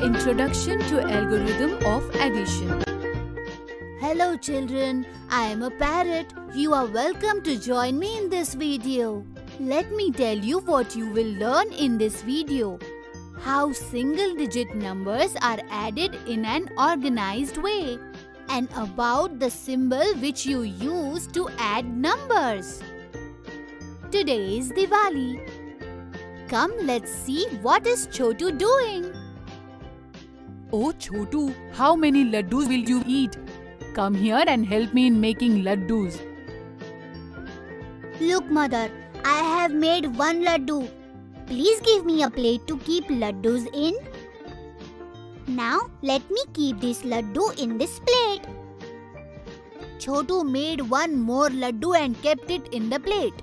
Introduction to Algorithm of Addition. Hello children, I am a parrot. You are welcome to join me in this video. Let me tell you what you will learn in this video. How single-digit numbers are added in an organized way, and about the symbol which you use to add numbers. Today is Diwali. Come, let's see what is Chotu doing. Oh Chotu, how many laddus will you eat? Come here and help me in making laddus. Look mother, I have made one laddu. Please give me a plate to keep laddus in. Now let me keep this laddu in this plate. Chotu made one more laddu and kept it in the plate.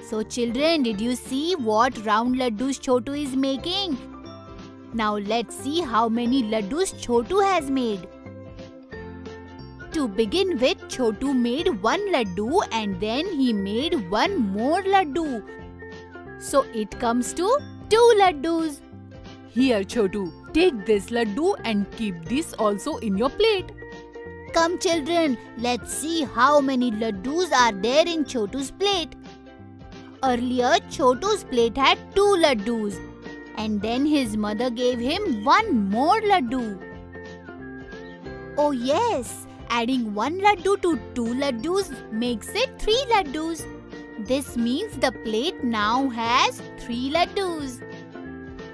So children, did you see what round laddus Chotu is making? Now let's see how many laddus Chotu has made. To begin with, Chotu made one laddu and then he made one more laddu. So it comes to 2 laddus. Here Chotu, take this laddu and keep this also in your plate. Come children, let's see how many laddus are there in Chotu's plate. Earlier, Chotu's plate had 2 laddus. And then his mother gave him one more laddu. Oh yes, adding 1 laddu to 2 laddus makes it 3 laddus. This means the plate now has 3 laddus.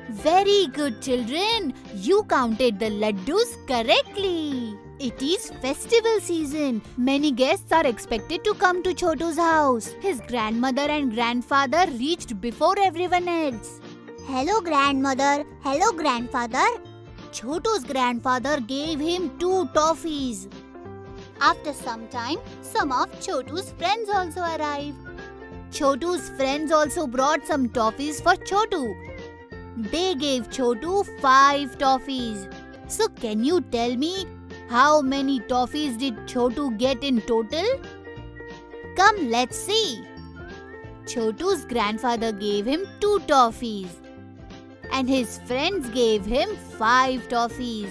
Very good children, you counted the laddus correctly. It is festival season. Many guests are expected to come to Chotu's house. His grandmother and grandfather reached before everyone else. Hello grandmother, hello grandfather. Chotu's grandfather gave him 2 toffees. After some time, some of Chotu's friends also arrived. Chotu's friends also brought some toffees for Chotu. They gave Chotu 5 toffees. So can you tell me how many toffees did Chotu get in total? Come, let's see. Chotu's grandfather gave him 2 toffees. And his friends gave him 5 toffees.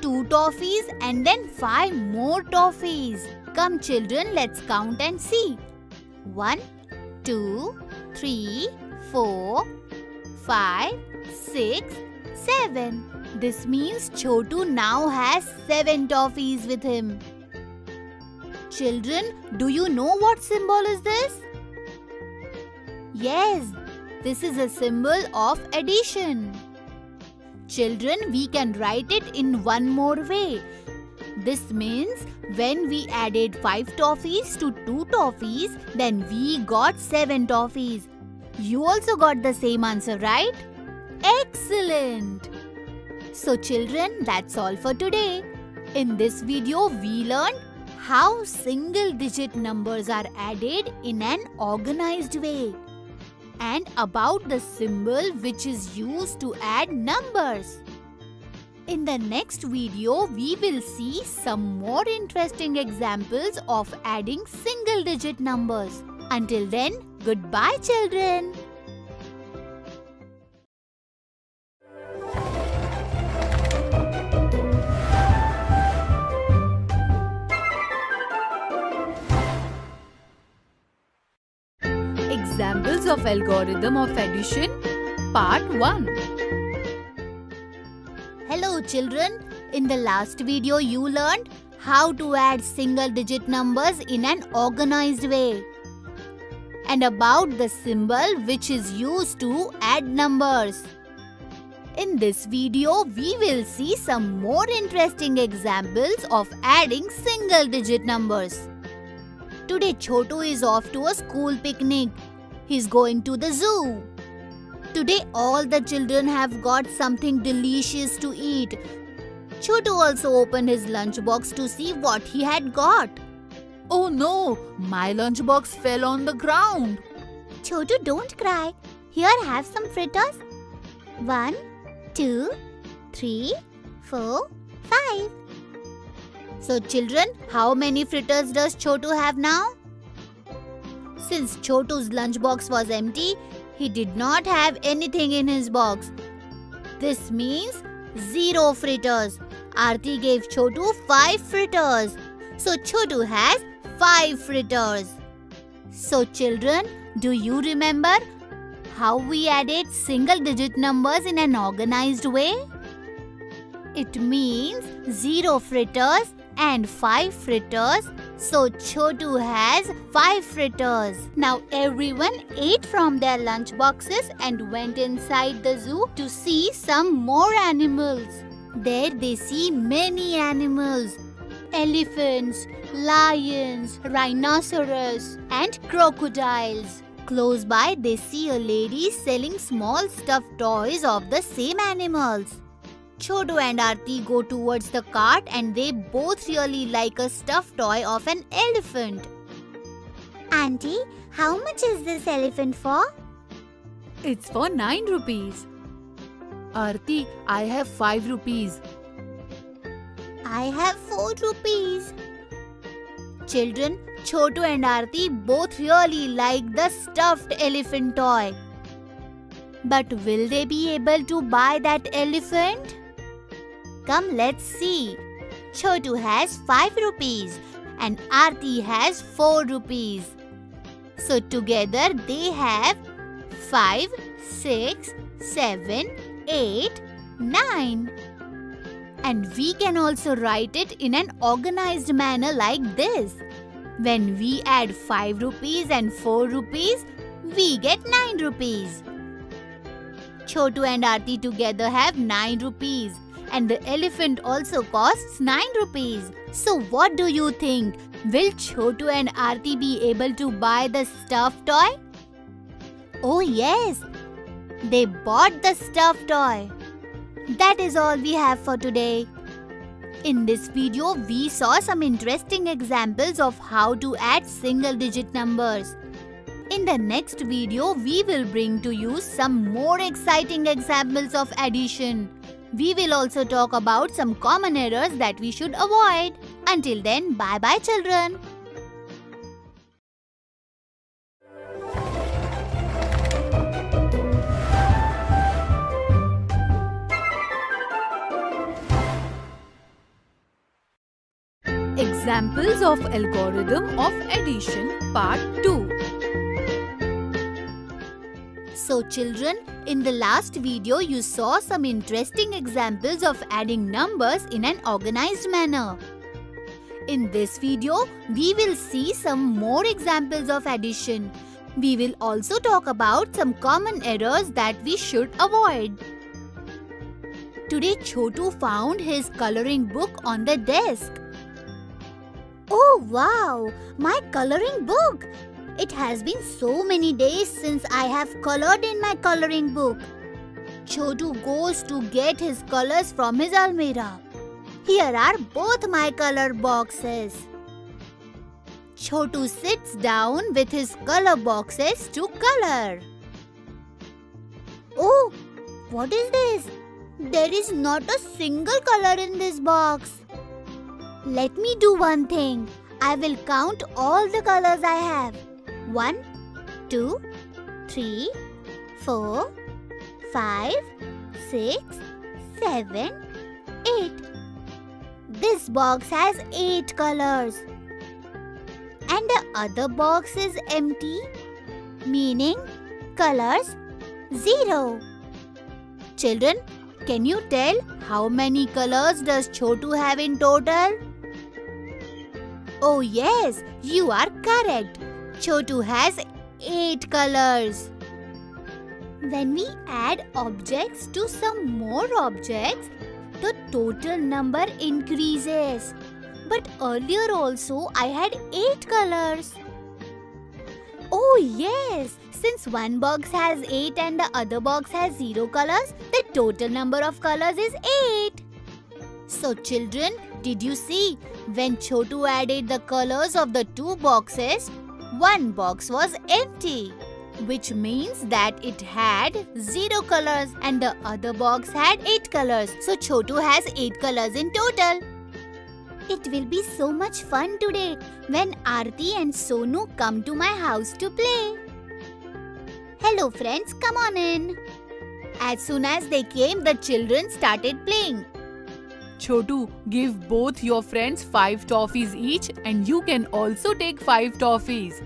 2 toffees and then 5 more toffees. Come children, let's count and see. 1, 2, 3, 4, 5, 6, 7. This means Chotu now has 7 toffees with him. Children, do you know what symbol is this? Yes, this is a symbol of addition. Children, we can write it in one more way. This means when we added 5 toffees to 2 toffees, then we got 7 toffees. You also got the same answer, right? Excellent! So children, that's all for today. In this video, we learned how single-digit numbers are added in an organized way, and about the symbol which is used to add numbers. In the next video, we will see some more interesting examples of adding single-digit numbers. Until then, goodbye children. Examples of Algorithm of Addition, Part 1. Hello children, in the last video you learned how to add single-digit numbers in an organized way, and about the symbol which is used to add numbers. In this video, we will see some more interesting examples of adding single-digit numbers. Today Chotu is off to a school picnic. He's going to the zoo. Today all the children have got something delicious to eat. Chotu also opened his lunchbox to see what he had got. Oh no, my lunchbox fell on the ground. Chotu, don't cry. Here, have some fritters. 1, 2, 3, 4, 5. So children, how many fritters does Chotu have now? Since Chotu's lunchbox was empty, he did not have anything in his box. This means 0 fritters. Aarti gave Chotu 5 fritters. So Chotu has 5 fritters. So children, do you remember how we added single digit numbers in an organized way? It means 0 fritters and 5 fritters. So Chotu has 5 fritters. Now everyone ate from their lunch boxes and went inside the zoo to see some more animals. There they see many animals. Elephants, lions, rhinoceros and crocodiles. Close by they see a lady selling small stuffed toys of the same animals. Chotu and Aarti go towards the cart and they both really like a stuffed toy of an elephant. Auntie, how much is this elephant for? It's for 9 rupees. Aarti, I have 5 rupees. I have 4 rupees. Children, Chotu and Aarti both really like the stuffed elephant toy. But will they be able to buy that elephant? Come, let's see. Chotu has 5 rupees and Aarti has 4 rupees. So together they have 5, 6, 7, 8, 9. And we can also write it in an organized manner like this. When we add 5 rupees and 4 rupees, we get 9 rupees. Chotu and Aarti together have 9 rupees. And the elephant also costs 9 rupees. So what do you think? Will Chotu and Aarti be able to buy the stuffed toy? Oh yes, they bought the stuffed toy. That is all we have for today. In this video, we saw some interesting examples of how to add single-digit numbers. In the next video, we will bring to you some more exciting examples of addition. We will also talk about some common errors that we should avoid. Until then, bye-bye children. Examples of algorithm of addition part 2. So children, in the last video you saw some interesting examples of adding numbers in an organized manner. In this video, we will see some more examples of addition. We will also talk about some common errors that we should avoid. Today Chotu found his coloring book on the desk. Oh wow, my coloring book! It has been so many days since I have colored in my coloring book. Chotu goes to get his colors from his almirah. Here are both my color boxes. Chotu sits down with his color boxes to color. Oh, what is this? There is not a single color in this box. Let me do one thing. I will count all the colors I have. 1, 2, 3, 4, 5, 6, 7, 8. This box has 8 colors. And the other box is empty, meaning colors 0. Children, can you tell how many colors does Chotu have in total? Oh yes, you are correct. Chotu has 8 colors. When we add objects to some more objects, the total number increases. But earlier also I had 8 colors. Oh yes, since one box has 8 and the other box has 0 colors, the total number of colors is 8. So children, did you see? When Chotu added the colors of the 2 boxes, one box was empty, which means that it had 0 colors and the other box had 8 colors. So Chotu has 8 colors in total. It will be so much fun today when Aarti and Sonu come to my house to play. Hello friends, come on in. As soon as they came, the children started playing. Chotu, give both your friends 5 toffees each and you can also take 5 toffees.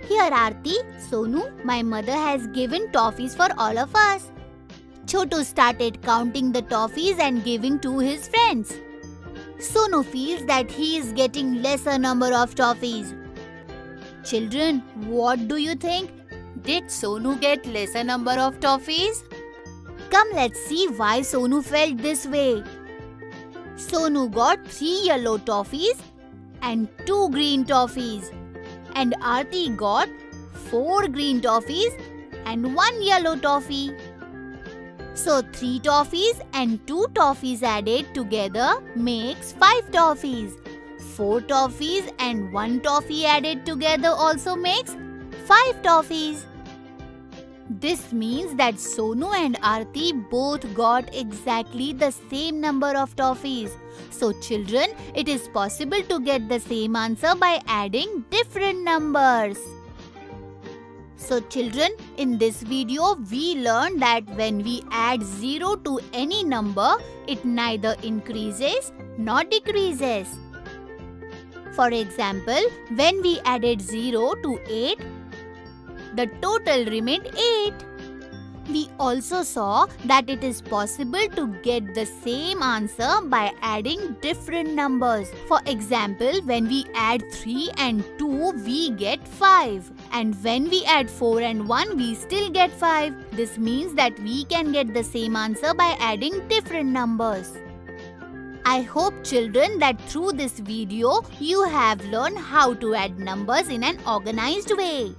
Here, Aarti, Sonu, my mother has given toffees for all of us. Chotu started counting the toffees and giving to his friends. Sonu feels that he is getting lesser number of toffees. Children, what do you think? Did Sonu get lesser number of toffees? Come, let's see why Sonu felt this way. Sonu got 3 yellow toffees and 2 green toffees. And Aarti got 4 green toffees and 1 yellow toffee. So 3 toffees and 2 toffees added together makes 5 toffees. 4 toffees and 1 toffee added together also makes 5 toffees. This means that Sonu and Aarti both got exactly the same number of toffees. So children, it is possible to get the same answer by adding different numbers. So children, in this video we learned that when we add 0 to any number, it neither increases nor decreases. For example, when we added 0 to 8, the total remained 8. We also saw that it is possible to get the same answer by adding different numbers. For example, when we add 3 and 2, we get 5. And when we add 4 and 1, we still get 5. This means that we can get the same answer by adding different numbers. I hope children that through this video, you have learned how to add numbers in an organized way.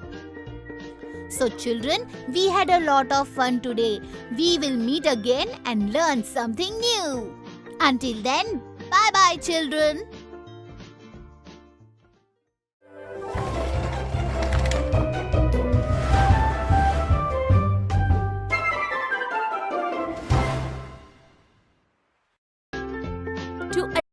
So children, we had a lot of fun today. We will meet again and learn something new. Until then, bye-bye children. To